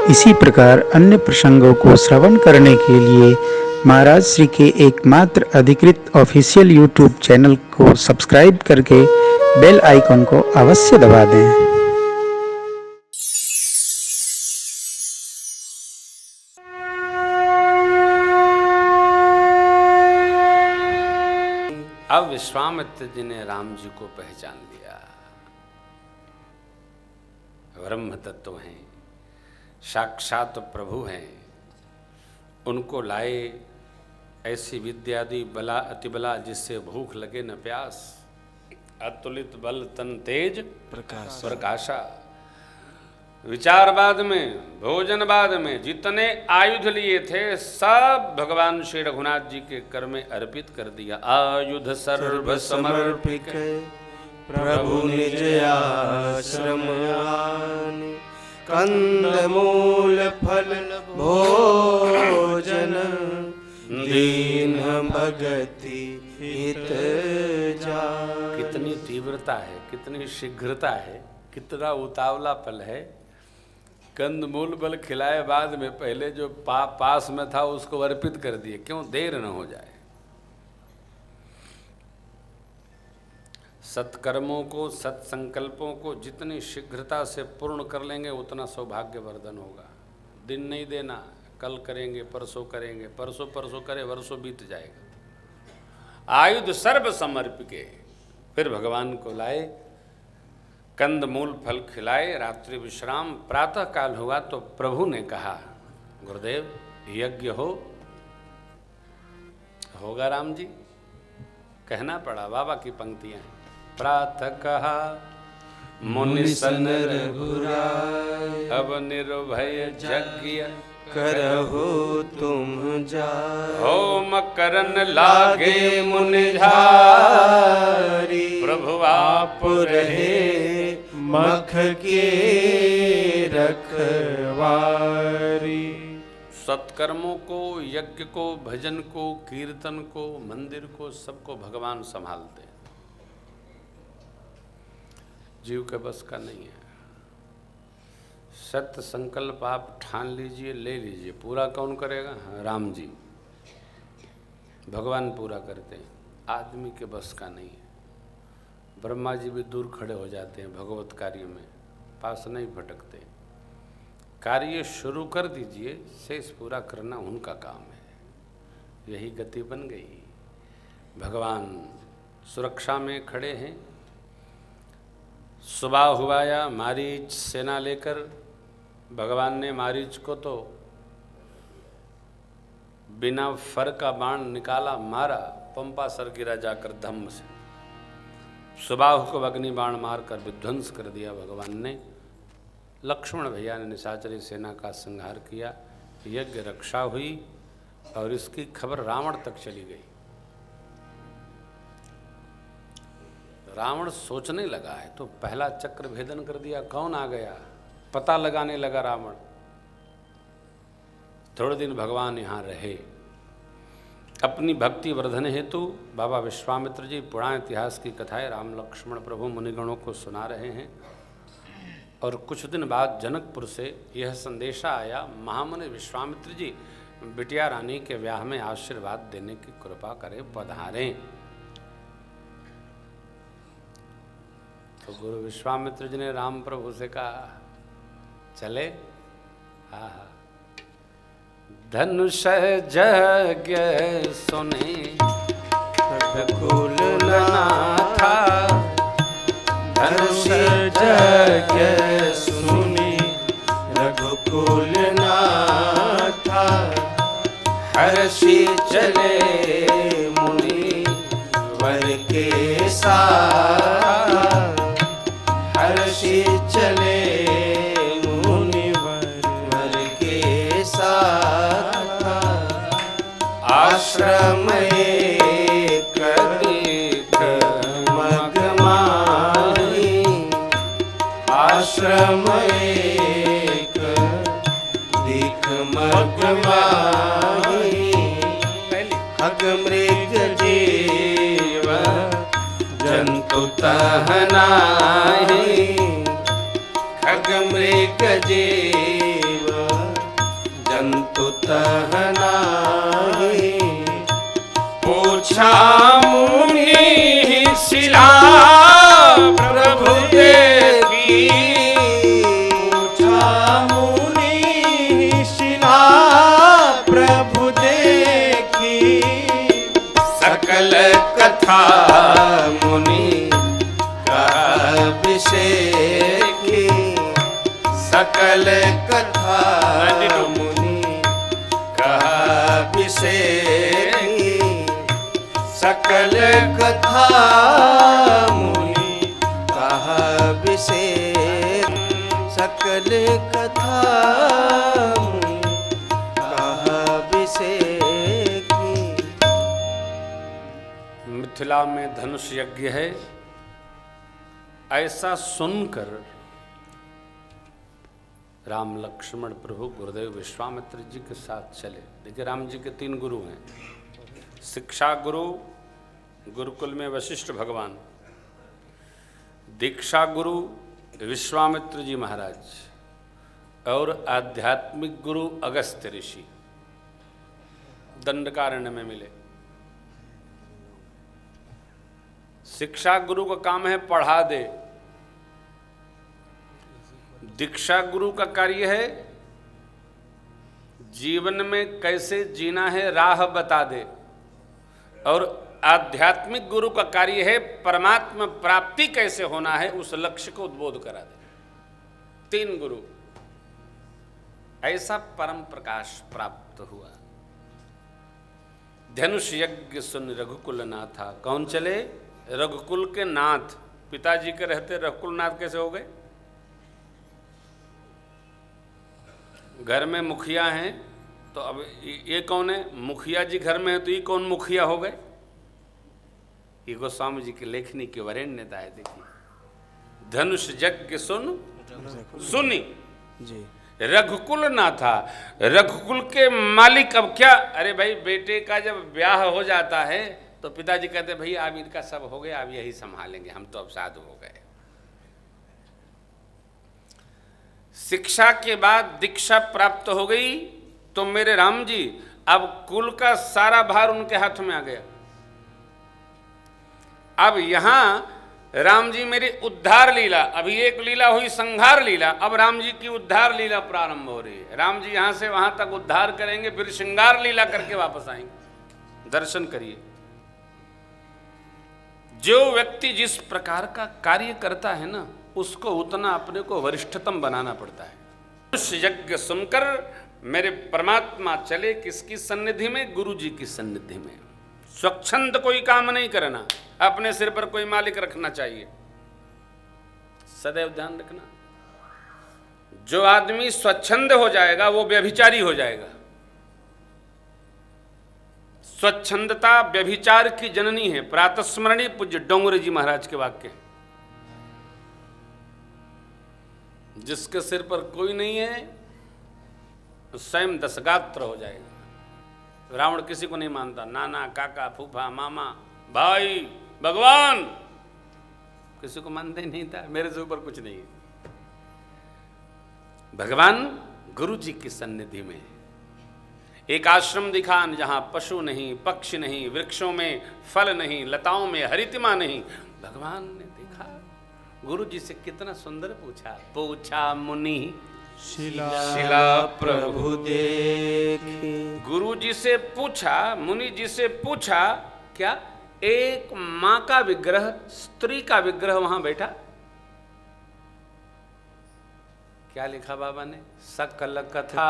इसी प्रकार अन्य प्रसंगों को श्रवण करने के लिए महाराज श्री के एकमात्र अधिकृत ऑफिशियल यूट्यूब चैनल को सब्सक्राइब करके बेल आइकन को अवश्य दबा दें। अब विश्वामित्र जी ने राम जी को पहचान लिया। ब्रह्म तत्व हैं, साक्षात प्रभु हैं। उनको लाए ऐसी विद्यादि बला अतिबला जिससे भूख लगे न प्यास, अतुलित बल तन तेज प्रकाशा। विचार बाद में, भोजन बाद में जितने आयुध लिए थे सब भगवान श्री रघुनाथ जी के कर में अर्पित कर दिया। आयुध सर्व समर्पित प्रभु निज आश्रम आने, कंदमूल फल भोजन दीन भगति हित जान। कितनी तीव्रता है, कितनी शीघ्रता है, कितना उतावला पल है। कंदमूल बल खिलाए बाद में पहले जो पास में था उसको अर्पित कर दिए, क्यों देर न हो जाए। सत्कर्मों को, सत्संकल्पों को जितनी शीघ्रता से पूर्ण कर लेंगे उतना सौभाग्यवर्धन होगा। दिन नहीं देना, कल करेंगे, परसों करेंगे, परसों परसों करे, वर्षों बीत जाएगा। आयुध सर्व समर्पिके, फिर भगवान को लाए, कंद मूल फल खिलाए, रात्रि विश्राम। प्रातः काल हुआ तो प्रभु ने कहा, गुरुदेव यज्ञ होगा राम जी। कहना पड़ा, बाबा की पंक्तियां हैं। प्रातः कहा मुनि सन रघुराय, अब निर्भय यज्ञ करहु तुम जाय। होम करन लागे मुनि झारी, प्रभु आप रहे मख के रखवारी। सत्कर्मों को, यज्ञ को, भजन को, कीर्तन को, मंदिर को, सबको भगवान संभालते हैं। जीव के बस का नहीं है। सत्य संकल्प आप ठान लीजिए, ले लीजिए, पूरा कौन करेगा? राम जी, भगवान पूरा करते हैं, आदमी के बस का नहीं है। ब्रह्मा जी भी दूर खड़े हो जाते हैं भगवत कार्य में, पास नहीं भटकते। कार्य शुरू कर दीजिए, शेष पूरा करना उनका काम है। यही गति बन गई। भगवान सुरक्षा में खड़े हैं। सुबह हुआया, मारीच सेना लेकर भगवान ने मारीच को तो बिना फर का बाण निकाला, मारा, पंपासर गिरा जाकर धम्म से। सुबाह को अग्नि बाण मारकर विध्वंस कर दिया भगवान ने। लक्ष्मण भैया ने निशाचरी सेना का संहार किया। यज्ञ रक्षा हुई और इसकी खबर रावण तक चली गई। रावण सोचने लगा है तो पहला चक्र भेदन कर दिया, कौन आ गया, पता लगाने लगा रावण। थोड़े दिन भगवान यहाँ रहे। अपनी भक्ति वर्धन हेतु बाबा विश्वामित्र जी पुराण इतिहास की कथाएं राम लक्ष्मण प्रभु मुनिगणों को सुना रहे हैं। और कुछ दिन बाद जनकपुर से यह संदेशा आया, महामुनि विश्वामित्र जी बिटिया रानी के ब्याह में आशीर्वाद देने की कृपा करें, पधारें। तो गुरु विश्वामित्र जी ने राम प्रभु से कहा, चले? हाँ हाँ। धनुष यज्ञ सुने रघुकुल नाथा, धनुष यज्ञ सुनी रघुकुल नाथा। हर्षि चले मुनि वर के साथ, हर्षि चले मुनि वर के साथ। आश्रम एक दीख मग माही, आश्रम एक दीख मग माही। खग मृग जीव जंतु तहनाहि, खग मृग जीव तह नाही। पूछा मुनि शिला प्रभु देखी। पूछा मुनि शिला प्रभु देखी। सकल कथा मुनि कहा विषेखी। सकल कथा मुनि कहा विषेखी। सकल कथा मुनि कहा विषेखी। सकल कथा मुनि कहा विषेखी। मिथिला में धनुष यज्ञ है, ऐसा सुनकर राम लक्ष्मण प्रभु गुरुदेव विश्वामित्र जी के साथ चले। देखिए राम जी के 3 गुरु हैं। शिक्षा गुरु गुरुकुल में वशिष्ठ भगवान, दीक्षा गुरु विश्वामित्र जी महाराज, और आध्यात्मिक गुरु अगस्त्य ऋषि दंडकारण्य में मिले। शिक्षा गुरु का काम है पढ़ा दे, दीक्षा गुरु का कार्य है जीवन में कैसे जीना है राह बता दे, और आध्यात्मिक गुरु का कार्य है परमात्मा प्राप्ति कैसे होना है उस लक्ष्य को उद्बोध करा दे। 3 गुरु, ऐसा परम प्रकाश प्राप्त हुआ। धनुष यज्ञ सुन रघुकुल नाथा। कौन चले? रघुकुल के नाथ। पिताजी के रहते रघुकुल नाथ कैसे हो गए? घर में मुखिया हैं तो अब ये कौन है? मुखिया जी घर में है तो ये कौन मुखिया हो गए? ये गोस्वामी जी की लेखनी की वरेण्यता है। देखिए धनुष यज्ञ सुनी जी। रघुकुल ना था, रघुकुल के मालिक। अब क्या, अरे भाई बेटे का जब ब्याह हो जाता है तो पिताजी कहते भाई अब इनका सब हो गया, अब यही संभालेंगे, हम तो अब साधु हो गए। शिक्षा के बाद दीक्षा प्राप्त हो गई तो मेरे राम जी अब कुल का सारा भार उनके हाथ में आ गया। अब यहां राम जी मेरी उद्धार लीला, अभी एक लीला हुई संहार लीला, अब राम जी की उद्धार लीला प्रारंभ हो रही है। राम जी यहां से वहां तक उद्धार करेंगे, फिर श्रृंगार लीला करके वापस आएंगे। दर्शन करिए, जो व्यक्ति जिस प्रकार का कार्य करता है ना, उसको उतना अपने को वरिष्ठतम बनाना पड़ता है। उस यज्ञ सुनकर मेरे परमात्मा चले किसकी सन्निधि में? गुरु जी की सन्निधि में। स्वच्छंद कोई काम नहीं करना, अपने सिर पर कोई मालिक रखना चाहिए, सदैव ध्यान रखना। जो आदमी स्वच्छंद हो जाएगा वो व्यभिचारी हो जाएगा। स्वच्छंदता व्यभिचार की जननी है, प्रातस्मरणीय पूज्य डोंगरे जी महाराज के वाक्य। जिसके सिर पर कोई नहीं है स्वयं दशगात्र हो जाएगा। रावण किसी को नहीं मानता, नाना काका फूफा मामा भाई भगवान किसी को मानते ही नहीं था। मेरे से ऊपर कुछ नहीं है। भगवान गुरु जी की सन्निधि में एक आश्रम दिखान जहां पशु नहीं, पक्षी नहीं, वृक्षों में फल नहीं, लताओं में हरितिमा नहीं। भगवान ने देखा गुरु जी से कितना सुंदर पूछा मुनि शिला प्रभु देखी। गुरु जी से पूछा, मुनि जी से पूछा, क्या एक मां का विग्रह, स्त्री का विग्रह वहां बैठा? क्या लिखा बाबा ने? सकल कथा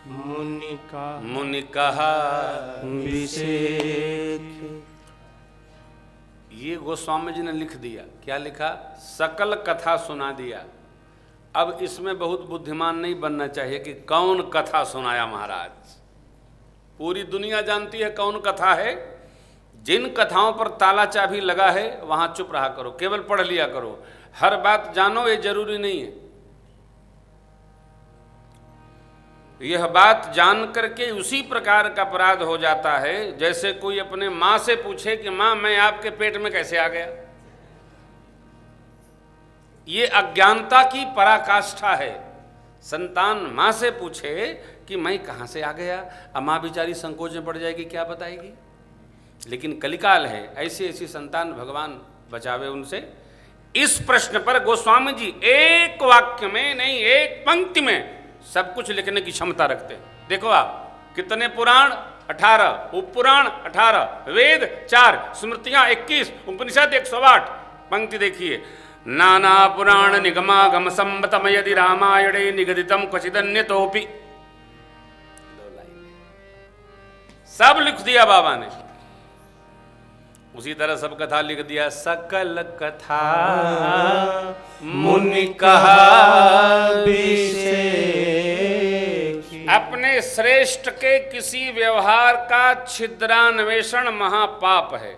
मुनि कहा विषेख। ये गोस्वामी जी ने लिख दिया। क्या लिखा? सकल कथा सुना दिया। अब इसमें बहुत बुद्धिमान नहीं बनना चाहिए कि कौन कथा सुनाया महाराज। पूरी दुनिया जानती है कौन कथा है। जिन कथाओं पर ताला चाबी लगा है वहां चुप रहा करो, केवल पढ़ लिया करो। हर बात जानो ये जरूरी नहीं है। यह बात जान करके उसी प्रकार का अपराध हो जाता है जैसे कोई अपने माँ से पूछे कि माँ मैं आपके पेट में कैसे आ गया। ये अज्ञानता की पराकाष्ठा है। संतान माँ से पूछे कि मैं कहाँ से आ गया, अब माँ बेचारी संकोच में पड़ जाएगी, क्या बताएगी। लेकिन कलिकाल है, ऐसी ऐसी संतान भगवान बचावे उनसे। इस प्रश्न पर गोस्वामी जी एक वाक्य में नहीं, एक पंक्ति में सब कुछ लिखने की क्षमता रखते हैं। देखो आप, कितने पुराण 18, उपपुराण 18, वेद 4, स्मृतियां 21, उपनिषद 108। पंक्ति देखिए, नाना पुराण निगमागम संबतम यदि रामायणे निगदितम क्वचिदन्यतोपि। सब लिख दिया बाबा ने। उसी तरह सब कथा लिख दिया, सकल कथा मुनि कहा अपने श्रेष्ठ के किसी व्यवहार का छिद्रान्वेषण महापाप है।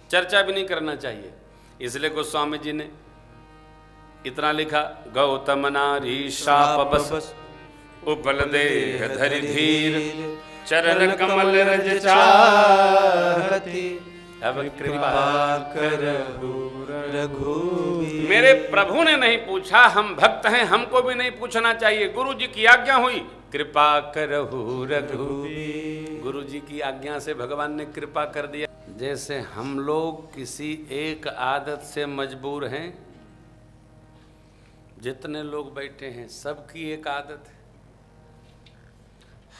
चर्चा भी नहीं करना चाहिए। इसलिए गोस्वामी जी ने इतना लिखा, गौतम नारी शाप बस उपल देह धरि धीर चरण कमल रज चाहती अब कृपा करहु रघुवीर। मेरे प्रभु ने नहीं पूछा, हम भक्त हैं, हमको भी नहीं पूछना चाहिए। गुरु जी की आज्ञा हुई, कृपा करहु रघुवीर। गुरु जी की आज्ञा से भगवान ने कृपा कर दिया। जैसे हम लोग किसी एक आदत से मजबूर हैं, जितने लोग बैठे हैं सबकी एक आदत है।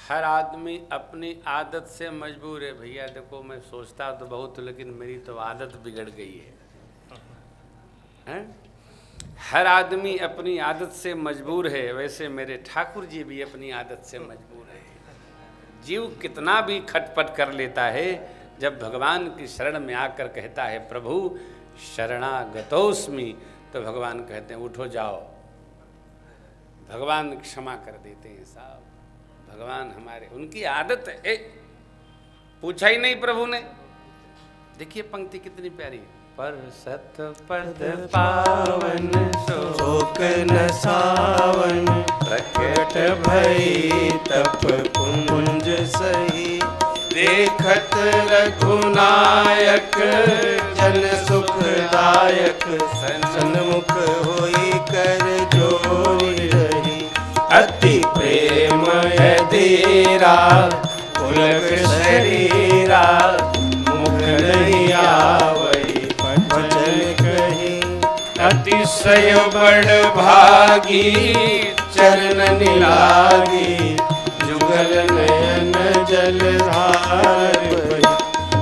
हर आदमी अपनी आदत से मजबूर है। भैया देखो, मैं सोचता तो बहुत, लेकिन मेरी तो आदत बिगड़ गई है। हर आदमी अपनी आदत से मजबूर है। वैसे मेरे ठाकुर जी भी अपनी आदत से मजबूर है। जीव कितना भी खटपट कर लेता है, जब भगवान की शरण में आकर कहता है प्रभु शरणागतोस्मि, तो भगवान कहते हैं उठो जाओ। भगवान क्षमा कर देते हैं साहब। भगवान हमारे, उनकी आदत है। पूछा ही नहीं प्रभु ने। देखिए पंक्ति कितनी प्यारी है, पर सत पद पावन शोक न सावन प्रकट भई तप पुंज सही देखत रघुनायक जन सुखदायक सन्मुख होई कर जोरी रही अति प्रेम है धीरा पुलक शरीरा मुख नहीं आवई वचन कही अतिशय बड़ भागी चरण निलागी जुगल नयन जलधार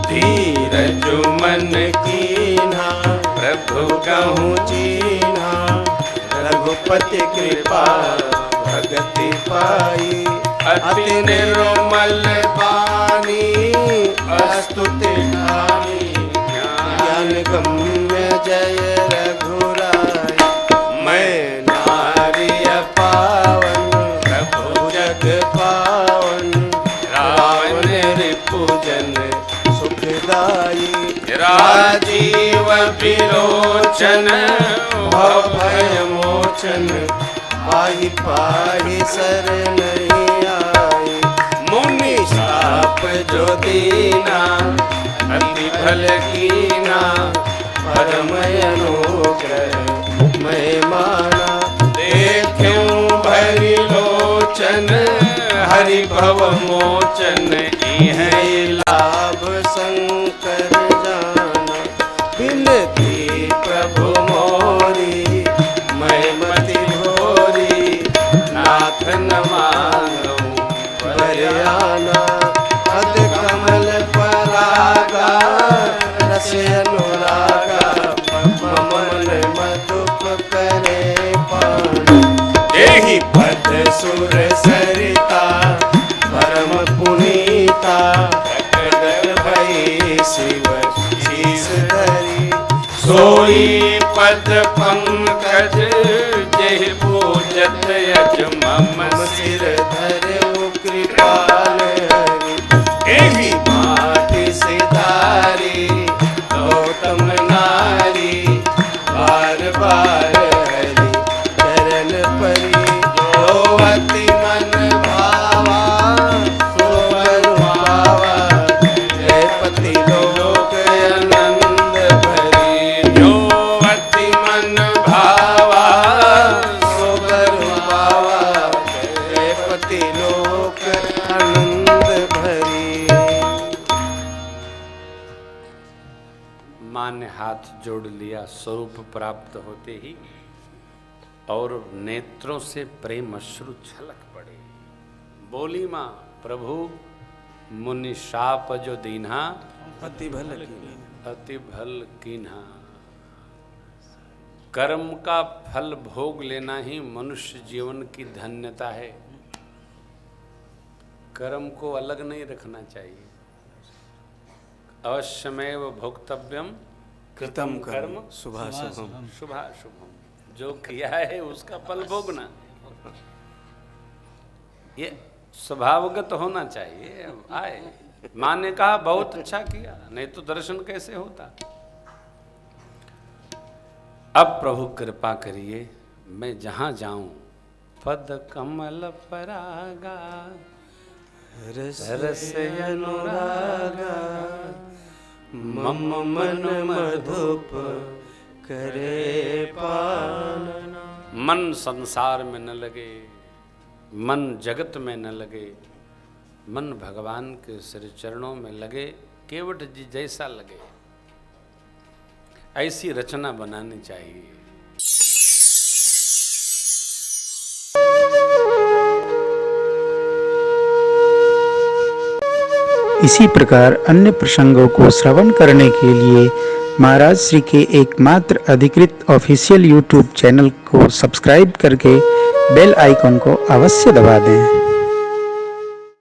धीरज मन कीन्हा प्रभु कहूँ चीन्हा रघुपति कृपा भगति पाई अति निर्मल बानी अस्तुति ठानी ज्ञान गम्य जय रघुराय मैं नारी पावन प्रभु जग पावन रावण रिपुजन सुखदाई राजीव विलोचन भय मोचन पाहि पाहि सर नहीं आई मुनि शाप जो दीना अति भल कीना परम अनुग्रह मैं माना देखूं भरि लोचन हरि भव मोचन है लाभ शंकर जाना बिनती प्रभु मोरी मैं मति भोरी नाथ न मानो बरियाना अद कमल परागा रस अनुरागा मन मधुप करे पान एहि पद सुर सरिता परम पुनीता प्रकट भई शिव शीस धरी सोई पद पंकज जय पूजत यज मम सिर धरऊ कृपाल हरि एहि माटी सिधारी गौतम नारी बार बार हरि चरण परी जो अति मन भावा सो वर पावा जय पति लोक आनंद भरी जो अति मन का स्वरूप प्राप्त होते ही और नेत्रों से प्रेम अश्रु छलक पड़े। बोली माँ प्रभु मुनि शाप जो दीन्हा अति भल कीन्हा। कर्म का फल भोग लेना ही मनुष्य जीवन की धन्यता है। कर्म को अलग नहीं रखना चाहिए। अवश्यमेव भोक्तव्यम कृतम कर्म शुभाशुभम। शुभाशुभम, जो किया है उसका फल भोगना, ये स्वभावगत होना चाहिए। अब आए माँ ने कहा बहुत अच्छा किया, नहीं तो दर्शन कैसे होता। अब प्रभु कृपा करिए, मैं जहां जाऊं पद कमल परागा रस अनुरागा मम मन मधुप करे पालना। मन संसार में न लगे, मन जगत में न लगे, मन भगवान के श्री चरणों में लगे। केवट जी जैसा लगे ऐसी रचना बनानी चाहिए। इसी प्रकार अन्य प्रसंगों को श्रवण करने के लिए महाराज श्री के एकमात्र अधिकृत ऑफिशियल यूट्यूब चैनल को सब्सक्राइब करके बेल आइकन को अवश्य दबा दें।